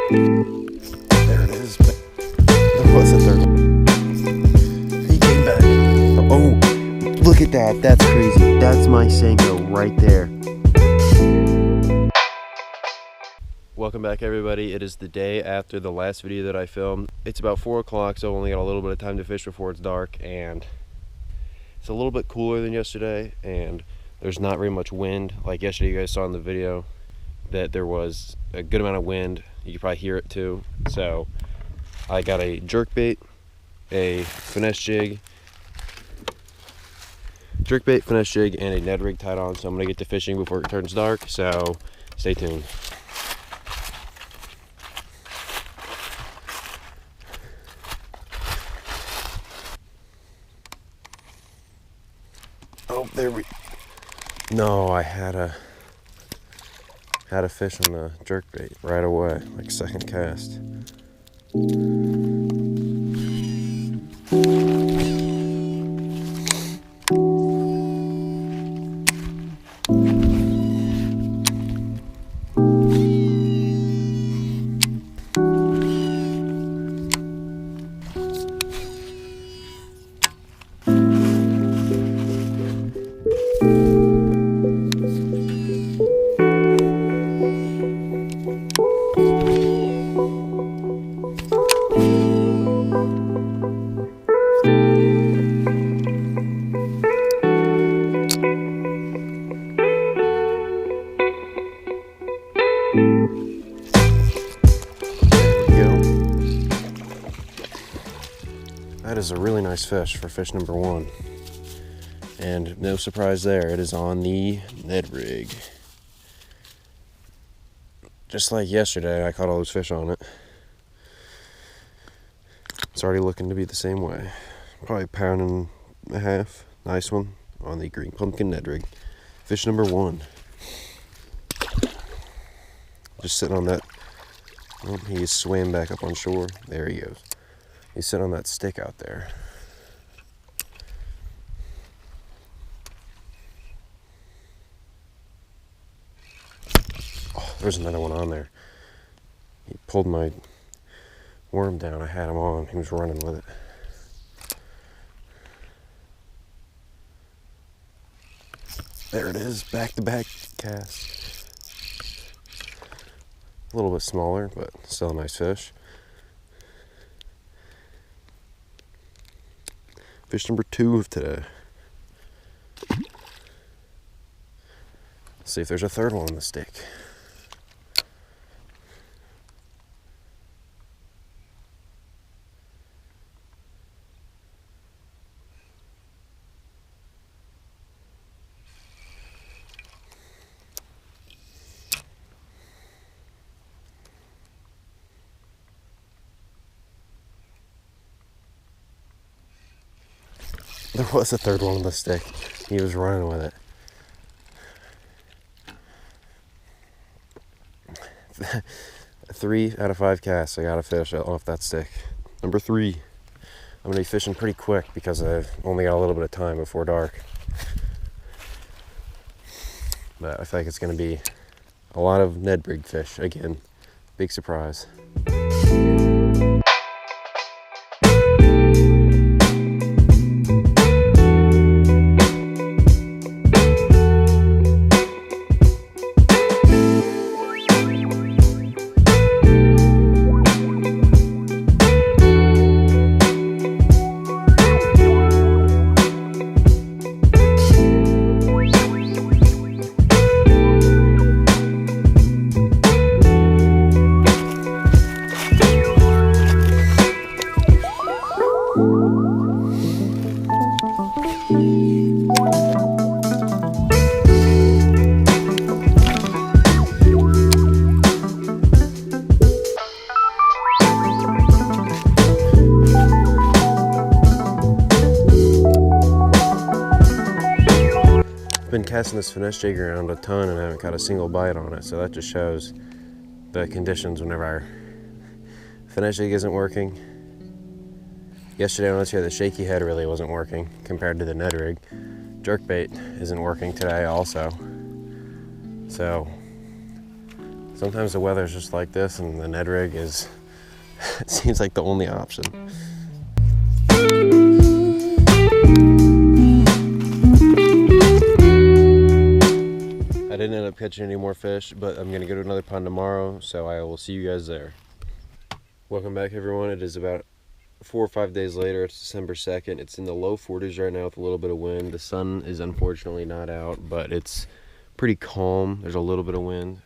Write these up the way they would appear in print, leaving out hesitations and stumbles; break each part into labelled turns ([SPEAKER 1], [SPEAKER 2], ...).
[SPEAKER 1] There it is. There was a third one. He came back. Oh, look at that. That's crazy. That's my Senko right there. Welcome back, everybody. It is the day after the last video that I filmed. It's about 4 o'clock, so I've only got a little bit of time to fish before it's dark, and it's a little bit cooler than yesterday, and there's not very much wind. Like yesterday, you guys saw in the video that there was a good amount of wind. You could probably hear it too. So I got a jerkbait, a finesse jig, and a Ned rig tied on. So I'm gonna get to fishing before it turns dark. So stay tuned. Oh, there we. No, I had a fish on the jerkbait right away, like second cast. That is a really nice fish for fish number 1. And no surprise there, it is on the Ned rig. Just like yesterday, I caught all those fish on it. It's already looking to be the same way. Probably a pound and a half. Nice one on the green pumpkin Ned rig. Fish number 1. Just sitting on that. Oh, he swam back up on shore. There he goes. He's sitting on that stick out there. Oh, there's another one on there. He pulled my worm down. I had him on. He was running with it. There it is. Back-to-back cast. A little bit smaller, but still a nice fish. Fish number 2 of today. Let's see if there's a third one on the stick. There was a third one on the stick. He was running with it. 3 out of 5 casts, I got a fish off that stick. Number 3. I'm gonna be fishing pretty quick because I've only got a little bit of time before dark. But I feel like it's gonna be a lot of Ned rig fish again. Big surprise. Been casting this finesse jig around a ton and I haven't got a single bite on it, so that just shows the conditions whenever our finesse jig isn't working. Yesterday when I was here, the shaky head really wasn't working compared to the Ned rig. Jerkbait isn't working today also. So Sometimes the weather's just like this, and the Ned rig is, it seems like the only option. I didn't end up catching any more fish, but I'm gonna go to another pond tomorrow, so I will see you guys there. Welcome back, everyone. It is about 4 or 5 days later. It's December 2nd. It's in the low 40s right now with a little bit of wind. The sun is unfortunately not out, but it's pretty calm. There's a little bit of wind,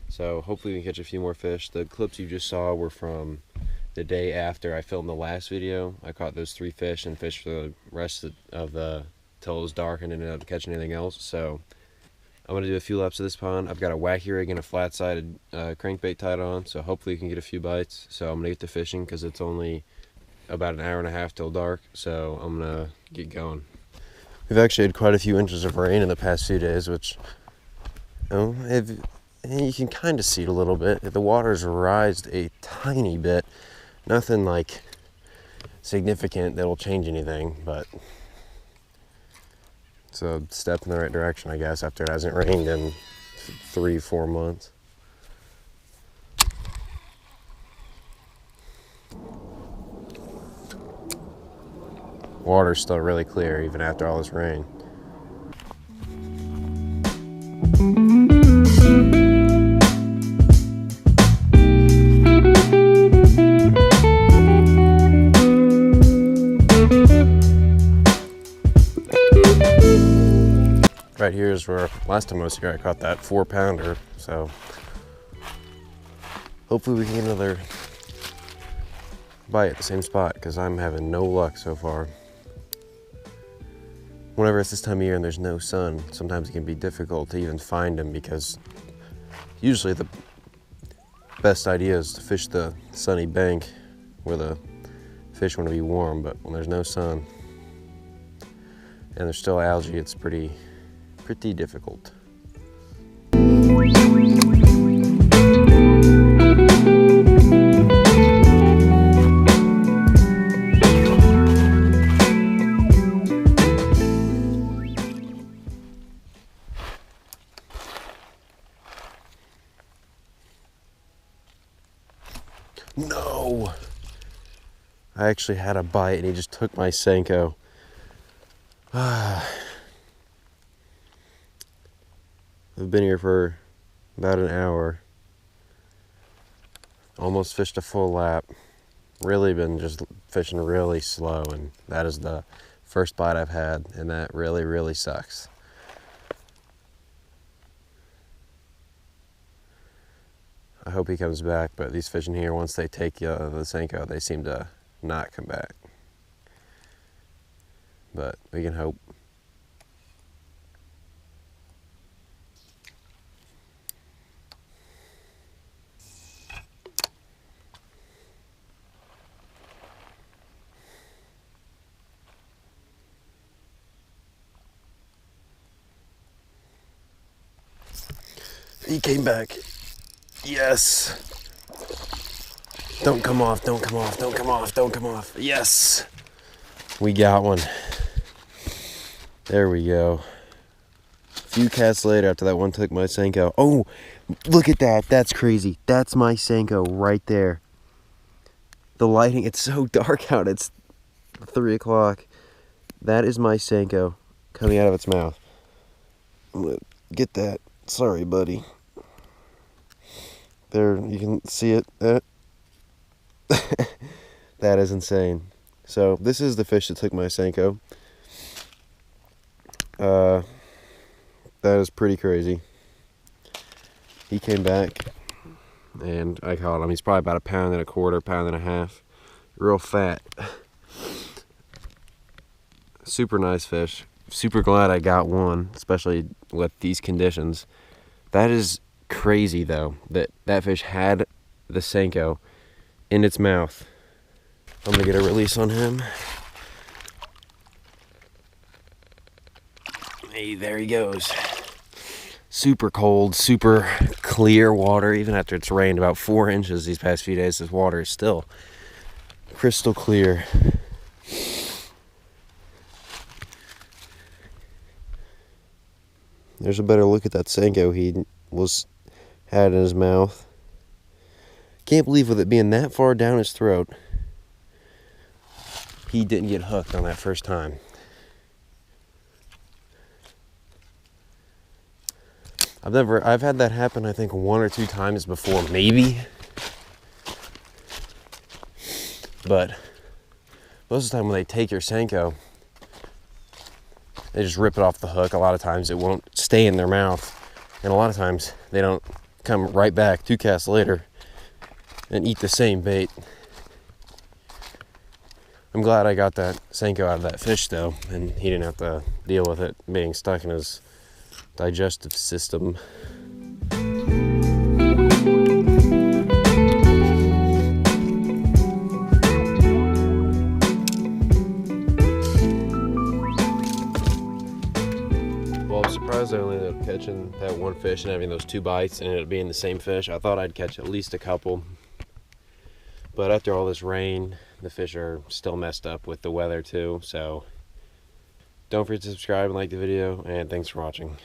[SPEAKER 1] so hopefully we can catch a few more fish. The clips you just saw were from the day after I filmed the last video. I caught those 3 fish and fished for the rest of the till it was dark and didn't end up catching anything else. So I'm going to do a few laps of this pond. I've got a wacky rig and a flat-sided crankbait tied on, so hopefully you can get a few bites. So I'm going to get to fishing because it's only about an hour and a half till dark, so I'm going to get going. We've actually had quite a few inches of rain in the past few days, which you can kind of see it a little bit. The water's rised a tiny bit. Nothing like significant that'll change anything, but it's a step in the right direction, I guess, after it hasn't rained in 3-4 months. Water's still really clear even after all this rain. Right here is where last time I was here I caught that 4-pounder, so hopefully we can get another bite at the same spot because I'm having no luck so far. Whenever it's this time of year and there's no sun, sometimes it can be difficult to even find them because usually the best idea is to fish the sunny bank where the fish want to be warm, but when there's no sun and there's still algae, it's pretty difficult. No! I actually had a bite and he just took my Senko. I've been here for about an hour. Almost fished a full lap. Really been just fishing really slow, and that is the first bite I've had, and that really sucks. I hope he comes back, but these fish in here, once they take the Senko, they seem to not come back. But we can hope. He came back. Yes. Don't come off, don't come off, don't come off, don't come off. Yes. We got one. There we go. A few casts later after that one took my Senko. Oh, look at that. That's crazy. That's my Senko right there. The lighting, it's so dark out. It's 3 o'clock. That is my Senko coming out of its mouth. I'm gonna get that. Sorry, buddy. There, you can see it. That is insane. So, this is the fish that took my Senko. That is pretty crazy. He came back, and I caught him. He's probably about 1.25 pounds, 1.5 pounds. Real fat. Super nice fish. Super glad I got one, especially with these conditions. That is crazy, though, that fish had the Senko in its mouth. I'm gonna get a release on him. Hey, there he goes. Super cold, super clear water. Even after it's rained about 4 inches these past few days, this water is still crystal clear. There's a better look at that Senko. He was had in his mouth. Can't believe with it being that far down his throat, he didn't get hooked on that first time. I've had that happen I think 1 or 2 times before, maybe. But most of the time when they take your Senko, they just rip it off the hook. A lot of times it won't stay in their mouth. And a lot of times they don't come right back 2 casts later and eat the same bait. I'm glad I got that Senko out of that fish though, and he didn't have to deal with it being stuck in his digestive system. Well, I'm surprised I only ended up catching that one fish and having those 2 bites and ended up being the same fish. I thought I'd catch at least a couple. But after all this rain, the fish are still messed up with the weather too. So don't forget to subscribe and like the video, and thanks for watching.